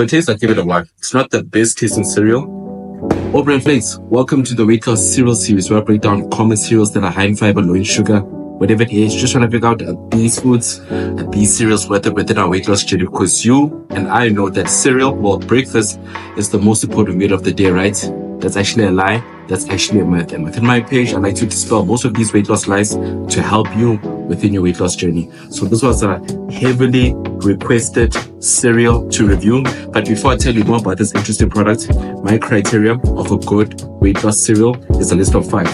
For taste, I give it a 1. It's not the best tasting cereal. Aubrey and Flakes, welcome to the Weightloss cereal series where I break down common cereals that are high in fiber, low in sugar, whatever it is. Just trying to figure out these foods and these cereals within our weight loss journey, because you and I know that cereal, well, breakfast is the most important meal of the day, right? That's actually a lie. That's actually a myth. And within my page, I like to dispel most of these weight loss lies to help you within your weight loss journey. So this was a heavily requested cereal to review. But before I tell you more about this interesting product, my criteria of a good weight loss cereal is a list of 5.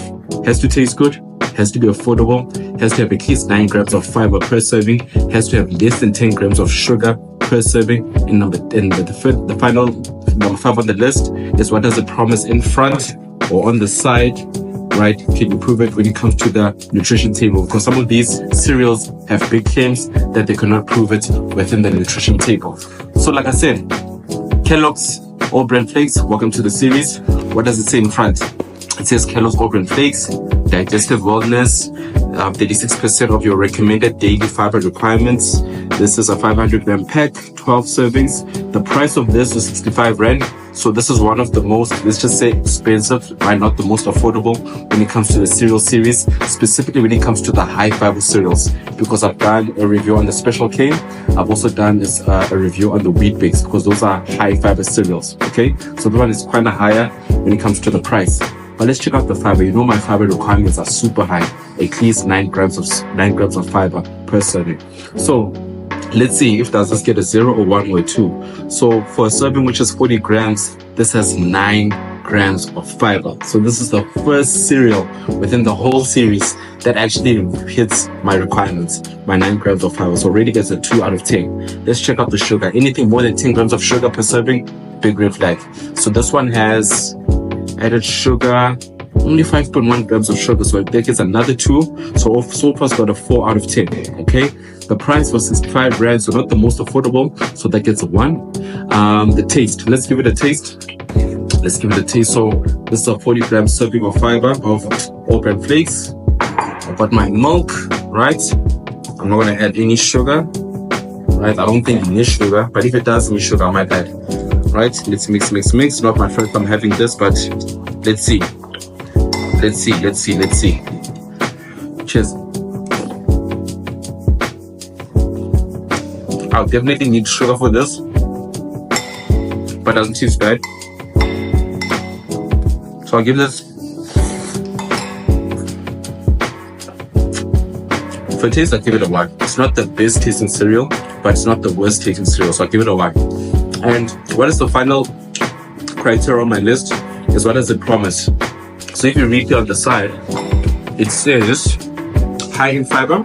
Has to taste good, has to be affordable, has to have at least 9 grams of fiber per serving, has to have less than 10 grams of sugar per serving. And the final number 5 on the list is what does it promise in front or on the side, right? Can you prove it when it comes to the nutrition table? Because some of these cereals have big claims that they cannot prove it within the nutrition table. So like I said, Kellogg's Aubrey and Flakes, welcome to the series. What does it say in front? It says Kellogg's Aubrey and Flakes, digestive wellness, 36% of your recommended daily fiber requirements. This is a 500 gram pack, 12 servings. The price of this is 65 Rand. So this is one of the most, let's just say, expensive, right? Not the most affordable when it comes to the cereal series, specifically when it comes to the high fiber cereals, because I've done a review on the Special K. I've also done a review on the Wheat Bix, because those are high fiber cereals, okay? So the one is kind of higher when it comes to the price. But let's check out the fiber. You know my fiber requirements are super high, at least 9 grams of fiber per serving. So let's see if does this get a 0 or 1 or 2. So for a serving which is 40 grams, this has 9 grams of fiber. So this is the first cereal within the whole series that actually hits my requirements, my 9 grams of fiber. So already gets a 2 out of 10. Let's check out the sugar. Anything more than 10 grams of sugar per serving, big red flag. So this one has added sugar, only 5.1 grams of sugar, so that gets another 2. So far got a 4 out of 10. Okay, the price was 65 Rand, so not the most affordable, so that gets a 1. The taste, let's give it a taste. So this is a 40 gram serving of fiber of Aubrey and Flakes. I've got my milk, right? I'm not gonna add any sugar, right? I don't think it needs sugar, but if it does need sugar, I might add. Right, let's mix. Not my first time having this, but let's see. Cheers. I'll definitely need sugar for this, but doesn't taste bad. So I'll give this, for taste, I'll give it a 1. It's not the best tasting cereal, but it's not the worst tasting cereal, so I'll give it a 1. And what is the final criteria on my list is what does it promise. So if you read here on the side, it says high in fiber,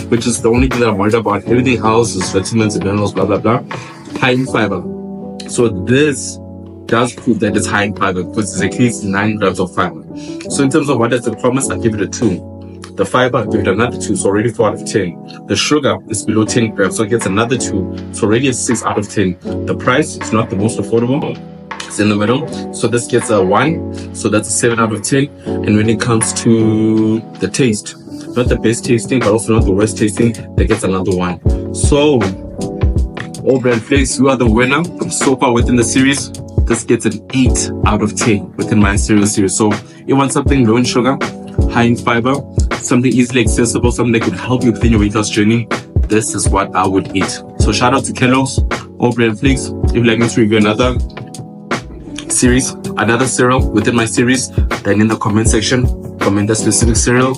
which is the only thing that I'm worried about. Everything else is vitamins and minerals, blah, blah, blah. High in fiber. So this does prove that it's high in fiber because it's at least 9 grams of fiber. So in terms of what does it promise, I give it a 2. The fiber, I give it another 2, so already 4 out of 10. The sugar is below 10 grams, so it gets another 2, so already a 6 out of 10. The price is not the most affordable, it's in the middle, so this gets a 1, so that's a 7 out of 10. And when it comes to the taste, not the best tasting, but also not the worst tasting, that gets another 1. So, Aubrey and Flakes, you are the winner so far within the series. This gets an 8 out of 10 within my cereal series. So, you want something low in sugar, high in fiber, something easily accessible, something that could help you within your weight loss journey, this is what I would eat. So shout out to Kellogg's, Aubrey and Flakes. If you'd like me to review another cereal within my series, then in the comment section, comment the specific cereal,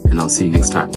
and I'll see you next time.